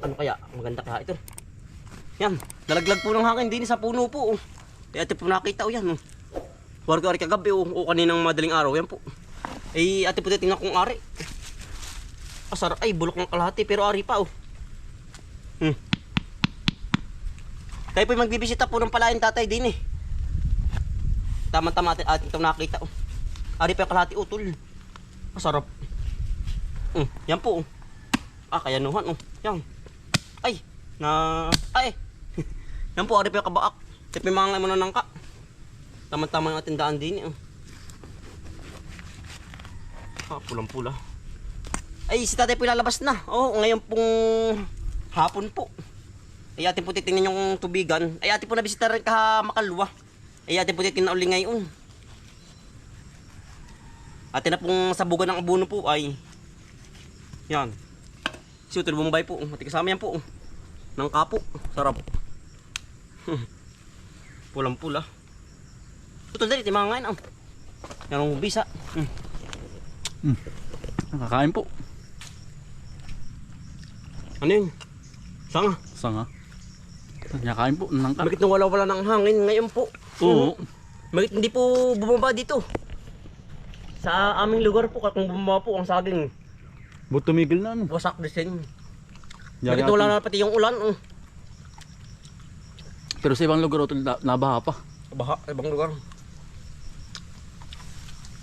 ano kaya? Maganda kaya ito. Yan, nalaglag po ng hangin din sa puno po. Oh. Kaya ate po nakita yan. Oh. Warga-ari kagabi o kaninang madaling araw. Yan po. Ay ate po titingnan kong ari. Asar ay bulok ng kalahati pero ari pa oh. Tayo po magbibisita po ng palayan tatay din eh. Tama-tama atin itong nakita oh. Ari pa yung kalahati utol. Masarap. Yan po oh. Kaya nuhan oh. Yan. Ay. Ay. Yan po ari pa yung kabaak. Tayo po mga muna nangka. Tama-tama yung ating daan din eh. Pulang-pula. Ay, si tatay po lalabas na. Oh, ngayon pong hapon po. Ay, atin po titingnan yung tubigan. Ay, atin po nabisita rin makalwa. Ay, atin po titingnan uli ngayon. Atin na pong sabugan ng abono po ay yan. Si Utol Bombay po. Mati kasama yan po. Nang kapo. Sarap. Pulang-pula. Utol dali, timang ngayon. Yan ang bisa. Nakakain po. Ano yun? Sanga. Sanga. Nakakain po. Nangka. Bakit nung wala ng hangin ngayon po? Oo. Bakit hindi po bumaba dito? Sa aming lugar po, kung bumaba po ang saging, Buto tumigil na ano. wasak din. Yari Bakit wala atin. na pati yung ulan? Pero sa ibang lugar ito nabaha pa. Baha, ibang lugar.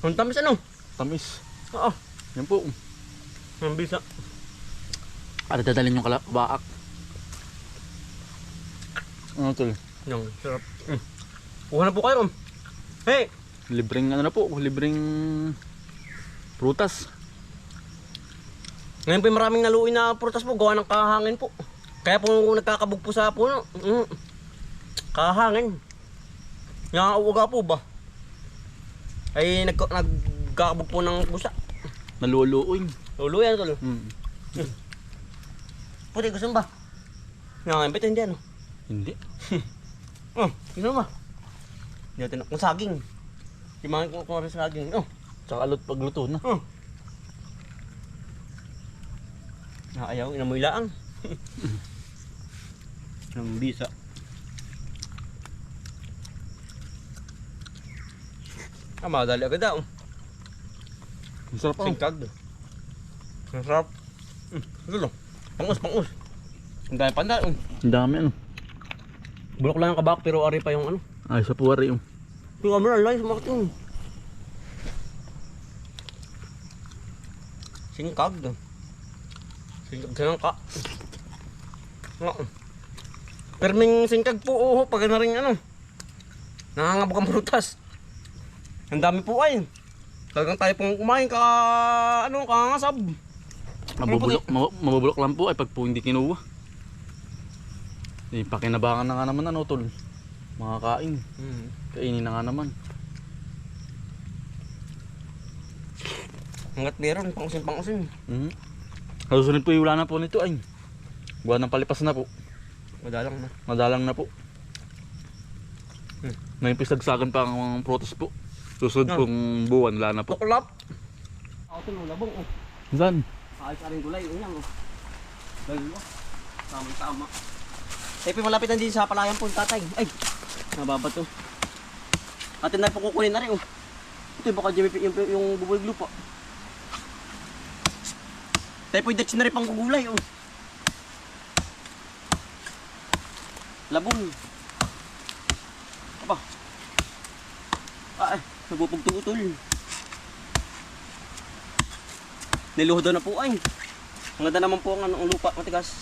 Ang tamis ano? Tamis. Oo, Yan po. ang bisa. Para dadalhin yung kabaak. Ano tol? Yung sarap. Kuha na po kayo. Hey! Libreng ano na po. Libreng prutas. Ngayon po maraming naluin na prutas po, gawa ng kahangin po. Kaya po nagkakabog po sa puno. Kahangin. Yung uwaga po ba? Ay nagkakabog po ng pusa. Naluluoy. Luluyan ko. Puti gusto mo ba? Ngayon ba ito hindi ano? Hindi. Gusto mo ba? Hindi natin kung saging. Timahin ko kung saging. Tsaka alot pagluto na. Ayaw, inamoy laang. Ang bisa. Madali agad daw. Ang sarap po. Singkag. Ang sarap. Gulo. Pangus. Ang dami panda. Ang dami ano. Bulok lang ang kabak pero ari pa yung ano. Ay sa puwari yung. Yung camera live sumakit yun. Singkag. Singkag ka lang ka. Perming singkag po pag na rin ano. Nangangabog ang prutas. Ang dami po ay. Talagang tayo pong kumain kangasab. Mabubulok lang po ay pag po hindi kinuha. Pakinabangan na nga naman ano tol. Mga kain. Kainin na nga naman. Hanggat meron, pangusin. Susunod po yung wala na po nito ay. Buwan ng palipas na po. Madalang na po. Ngayon po sagsagan pa ang prutas po. Susunod pong buwan wala na po. Tuklap. Ako ito nung labong. Saan? Ayos ka rin gulay. Unyang. Dalawa. Tama. Tayo po malapit na din sa palayan po tatay. Ay, nababa to. Atin na po kukunin na rin. Ito baka yung bubulig lupa. Tayo po i-datch na rin pang gugulay. Labong. Aba. Nabupugtutol. Niluho daw na po ay. Ang ganda naman po ang lupa matigas.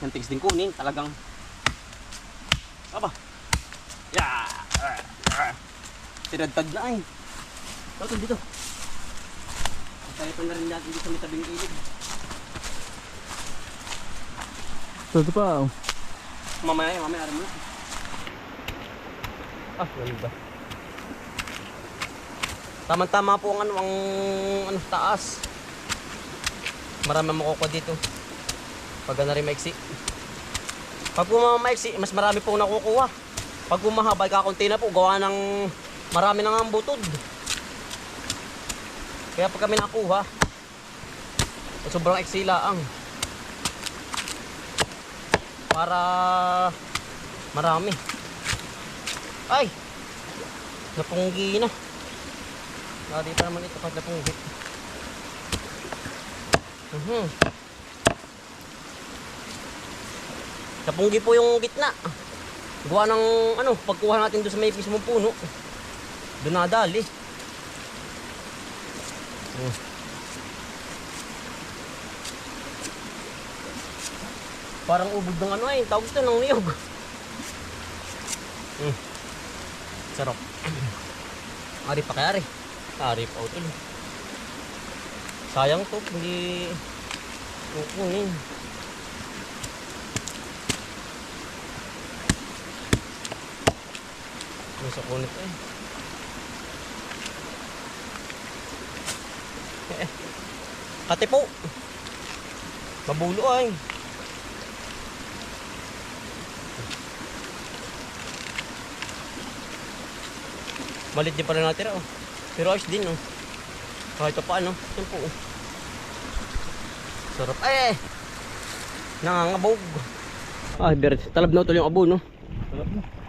Ang tigas din kunin talagang. Aba. Tinadtad na ay. Dito. Tayo pa na rin natin dito sa may tabing ilog. Ito pa. Mamaya aram mo. Wala ba? Tama-tama po ang taas. Marami makukuha dito. Pag na rin maiksi. Pag maiksi, mas marami pong nakukuha. Pag mahaba, kakunti na po. Gawa ng marami nang ang butod. Kaya pag kami nakuha, sobrang eksila ang. para marami. Ay! Napunggi na. Lagi pa naman ito kahit napunggi. Napunggi po yung gitna. Gawa ng ano, pagkuha natin doon sa may mismong puno. Doon nadali. Parang ubod ng ano ay, tawag ito ng niyog. Sarap. Ari pa kaya ari. Ari pa utol. Sayang to, hindi kukunin. May sa kunit eh. Kati po. Mabulo ay. Malit din pala natira oh. Pero ayos din oh. Kahit pa paano. Yan po oh. Sarap eh. Nangangabog. Ah, talab na utol yung abo no.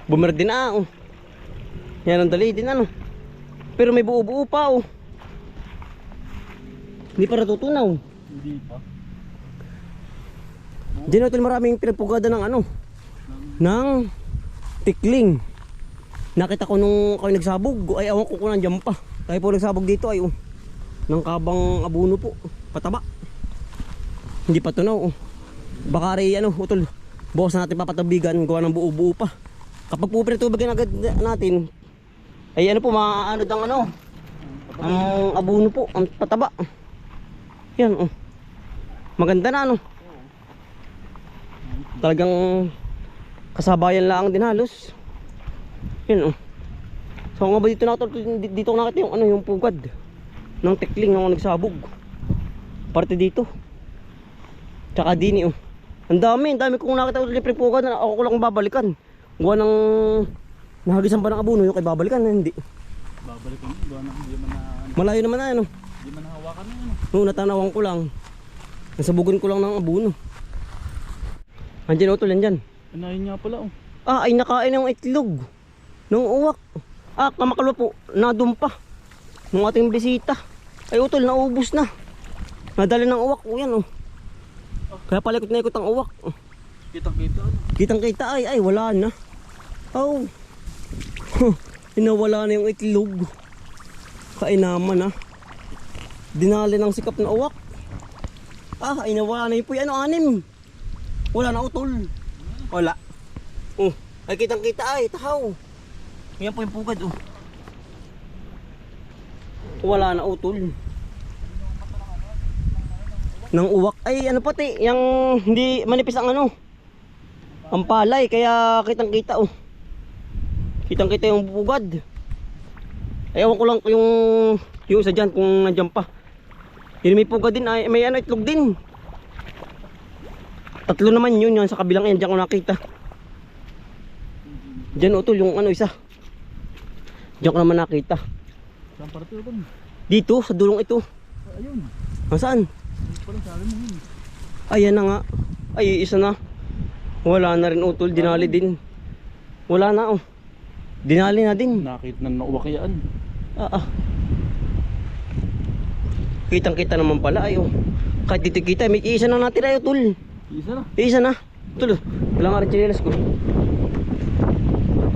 Bumer din na oh. Yan ang dali din ano. Pero may buo-buo pa oh. Hindi pa natutunaw. Hindi pa. Diyan utol maraming pinagpugada ng ano. Ng tikling. Nakita ko nung ako nagsabog, ay awan ko kung nandiyan pa. Tayo po nagsabog dito ay oh. Nang kabang abuno po, pataba. Hindi pa tunaw oh. Baka rin ano, utol. Bukas natin papatabigan, gawa ng buo-buo pa. Kapag po pinatubigan agad natin, ay ano po, maano dang ano, ang abuno po, ang pataba. Yan oh. Maganda na ano. Talagang kasabayan lang din halos. Yan oh. So nga ba dito dito ko nakita yung ano yung pugad ng tikling ng nagsabog. Parte dito. Tsaka dini oh. Ang dami kong nakita ulit yung pugad na ako ko lang babalikan. Gawa ng nahagisan pa ng abuno yung kay babalikan hindi. Babalikan gawa ng hindi man na malayo naman na ano. Hindi man hawakan na ano. No, natanawan ko lang. Nasabugan ko lang ng abuno. Andiyan utol yan dyan. Anayin nga pala oh. Ah, ay nakain ng itlog. Nung uwak. Ah, kamakalwa po. Nadumpa. Nung ating bisita. Ay utol, naubos na. Nadali ng uwak. O yan oh. Kaya palikot na ikot ang uwak. Kitang-kita ano. Kitang-kita ay wala na. Oh. Inawala na yung itlog. Kainaman ah. Dinali ng sikap na uwak. Ah, ay nawala na yung puy. Ano, anim. Wala na utol. Wala. Oh, ay kitang-kita ay, tahaw. Yan po yung pugad oh. Wala na utol. Nang uwak ay ano pati, yung hindi manipis ang ano. Ang palay kaya kitang-kita oh. Kitang-kita yung pugad. Ay ewan ko lang yung isa dyan kung nandiyan pa. Yun may pugad din ay may ano itlog din. Tatlo naman yun sa kabilang yan dyan ko nakita. Diyan utol yung ano isa. Diyan ko naman nakita. Saan parte ito? Dito sa dulong ito. Ayun. Saan? Pala sabi mo yun. Ayan na nga. Ay isa na. Wala na rin utol. Dinali din. Wala na oh. Dinali na din. Nakita na nauwak yan. Kitang-kita naman pala ay oh. Kahit dito kita may isa na natira ay utol. Isa na. Isa na. Utol. Wala nga rin chinelas ko.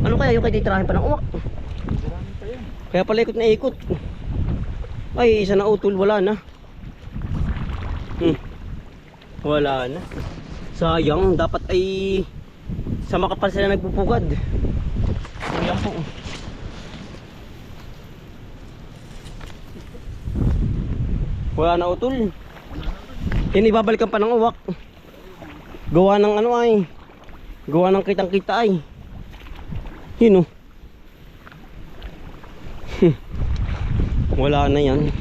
Ano kaya yung kay titirahin pa ng uwak? Kaya pala ikot na ikot. Ay isa na utol, wala na. Wala na. Sayang, dapat ay sa makapal sila nagpupugad. Ayan po. Wala na utol. Yan ibabalikan pa ng uwak. Gawa ng ano ay. Gawa ng kitang-kita ay. Yun oh. Wala na yan.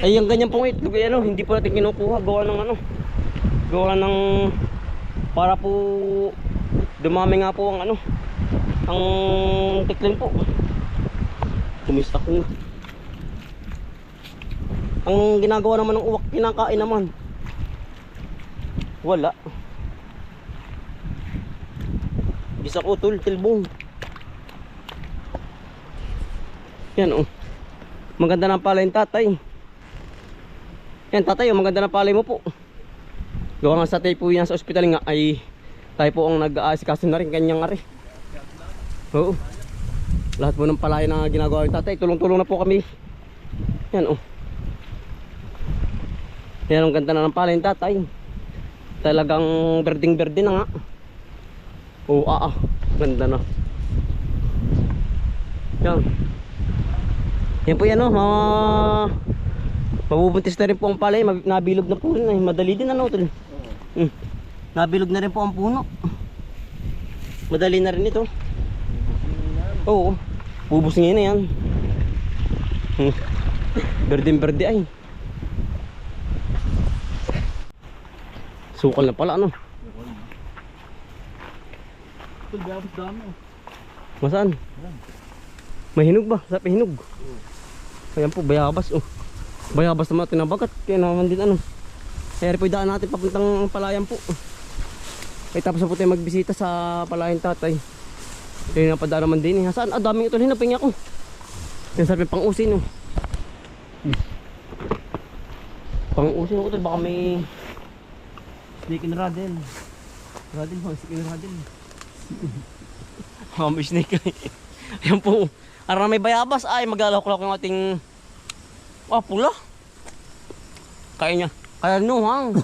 Ay yung ganyan pong itlog ay ano, hindi po natin kinukuha. Gawa ng ano, gawa ng para po dumami nga po ang ano, ang tikling po. Tumistak na. Ang ginagawa naman ng uwak, kinakain naman. Wala. Gisak utol, tilbong. Yan oh. Maganda ng palay ng tatay. Yan tatay oh, maganda ng palay mo po. Gawa nga sa tayo po yan sa ospital nga ay tayo po ang nag-aasikaso na rin kanyang ari. Oo. Lahat po ng palay na ginagawa ng tatay, tulong-tulong na po kami. Yan oh. Yan ang ganda na ng palay ng tatay. Talagang berding-berde na nga. Oo, ganda na. Yan. Yan po yan oh, mabubuntis na rin po ang palay, nabilog na po rin ay madali din ano tol. Nabilog na rin po ang puno. Madali na rin ito. Oo, bubusingin na yan. Berdeng-berde ay. Sukal na pala ano. Ito, bayabas dami oh. Masaan? May hinog ba? Sa hinog. Ayan po, bayabas oh. Bayabas naman tinabagat. Kaya naman din ano. Kaya po daan natin papuntang palayan po. Ay tapos na po tayo magbisita sa palayan tatay. Kaya napadaan naman din eh. Saan? Daming ito. Hinapin ako. Yan sabi pang usin oh. Pang usin ako ito. Baka may snake and rattle. Rattle ba? Snake and rattle. May snake ay. Ayan po. Arang may bayabas ay maglalak-lak yung ating pula. Kaya niya. Kaya nuhang.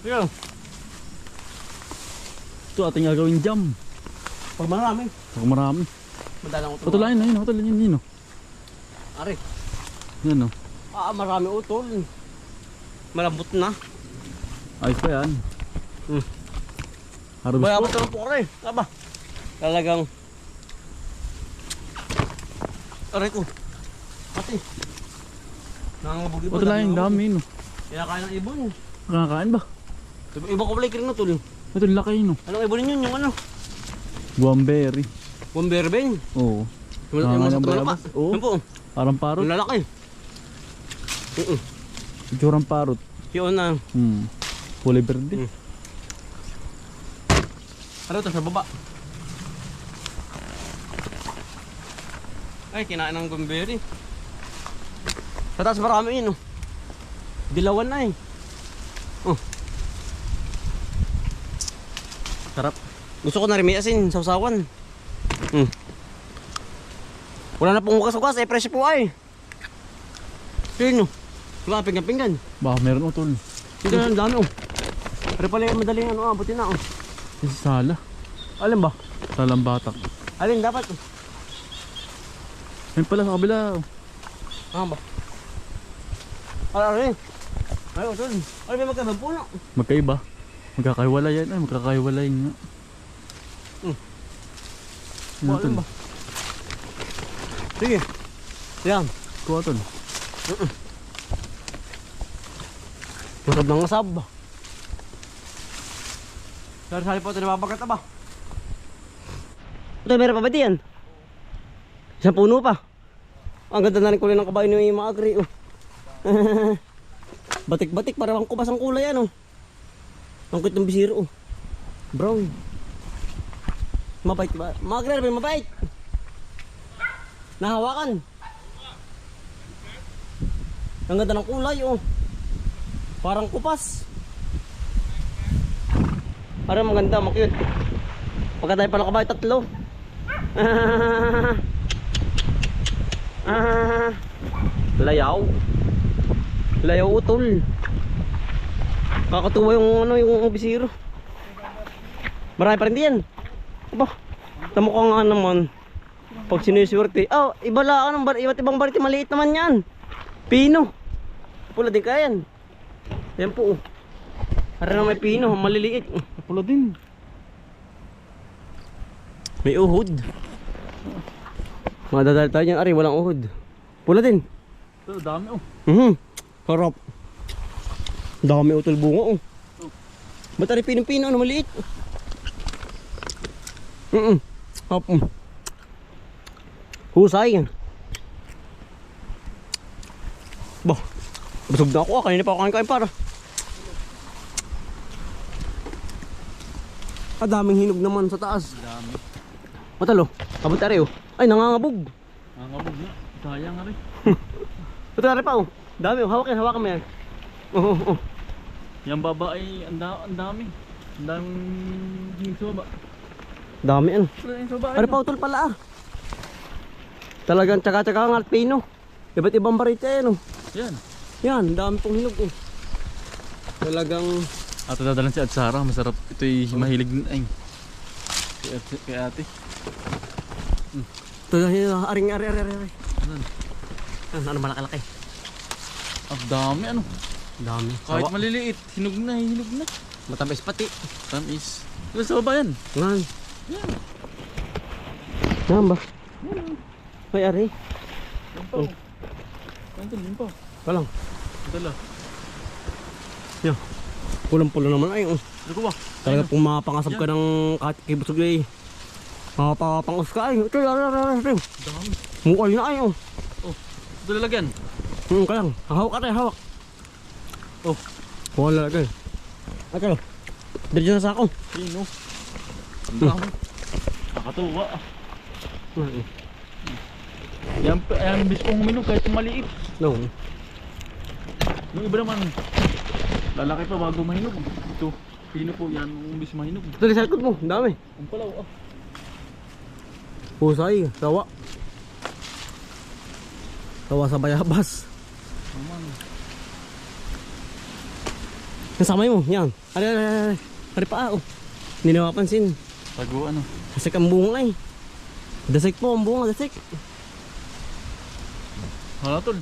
Yan. Ito ating gagawin jam. Pag marami. Pag marami. Madalang utol. Patuloy na yun, patuloy yun oh. Ari. Yan oh. Marami utol. Malambot na. Ayos pa yan. Harvest Bayabas po. naman po ari. Aba. Talagang. Aray ko. Ate. Nangangabog iba. Patuloy yung dami no. Kaya kaya ng ibon. Nakakain ba? Iba ko pala ikirin na tol. Ito laki no. Anong ibon yun? Yung ano? Guamberry. Bomberbeng. Oo. Yung Nangangain ang malaki. bayabas. Oo. Yan po. Parang parot. Ang lalaki. Itsurang parot. Yun na. Kulay verde. Ano ito sa baba? Ay, kinain ng gumberi. Sa taas marami yun, oh. Dilawan na eh. Oh. Sarap. Gusto ko na rin may asin, sausawan. Wala na pong ukas-ukas, eh, presyo po ay. Yun, oh. Wala, pinggan-pinggan. Baka meron utol. Ito na ang dami, oh. Pero pala yung madaling ano, abutin na, oh. Yung sala. Alin ba? Salang batak. Alin dapat? Ayun pala sa kabila. Oh. Ba? Alin? Ay, utol. Ay, may magkabang puno. Magkaiba. Magkakahiwalay yan. Ay, magkakahiwalay nga. Yan Alin utol. ba? Sige. Yan. Kuha utol. Masab ng masab. Sari-sari po ito nababagat na ba? Ito, meron pa ba diyan? Isang puno pa. Ang ganda na rin kulay ng kabayo ni mga agri. Oh. Batik-batik, parang kubas ang kulay yan. Oh. Ang cute ng bisiro. Oh. Brown. Mabait ba? Mga agri, mabait. Nahawakan. Ang ganda ng kulay. Oh. Parang kupas. Parang maganda, makyut. Pagka tayo palang kabayo, tatlo. Layaw. Layaw utol. Kakatuwa yung ano, yung bisiro. Marami pa rin diyan. Aba, tamo ko nga naman. Pag siniswerte, iba lang, iba't ibang bariti, maliit naman yan. Pino. Pula din kayan. Yan po. Para na may pino, maliliit. Pula din. May uhod. Madadal tayo niyan, ari, walang uhod. Pula din. Ito, dami oh. Harap. Dami utol bunga oh. Ba't ari pinong-pino, ano maliit? Hop. Husay. Bah, busog na ako kanina pa ako kain para. Daming hinog naman sa taas. Dami. Matalo. Abot ari oh. Ay, nangangabog. Nangabog na. Sayang nga rin. Ito ari pa oh. Dami oh. Hawakan mo yan. Oh. Yung baba ay ang dami. Ang daming hinog sa baba. Dami ano. Wala yung sa baba. Ari pa utol pala ah. Talagang tsaka-tsaka ang alpino. Iba't ibang barita yan oh. Yan. Yan, dami pong hinog oh. Talagang Ato dadalan si Adsara. Masarap. Ito'y mahilig din. Ay. Kay ate. ito yung aring ari. Ano? Ano malaki-laki? Ang dami ano. Dami. Kahit maliliit. Hinog na. Matamis pati. Tamis. Ito sa baba yan. Ngan. Yan. Yan ba? May ari. Yan pa. Yan pa. Walang. Dala. Yan. Pulang-pulang naman ay. Ano ko ba? Talaga pong mapangasab ka ng kibusog ay. Mapapangos ka ay. Ito. Dami. Mukal na ay oh. Oh. Ito lalagyan. Kaya hawak ka tayo, hawak. Oh. Wala lagay. Ito. Diretso na sa ako. Sino? Ang dami. Nakatuwa ah. Yan bis kong uminom kahit maliit. No. Yung iba naman, lalaki pa bago mahinog. Ito, pino po yan, umbis mahinog. Ito sa likod mo, ang dami. Ang palaw ah. Pusay, sawa. Sawa sa bayabas. Naman. Nasamay mo, yan. Ari pa oh. Hindi na mapansin. Tago ano. Dasik ang bunga eh. Dasik po ang bunga, dasik. Hala tol.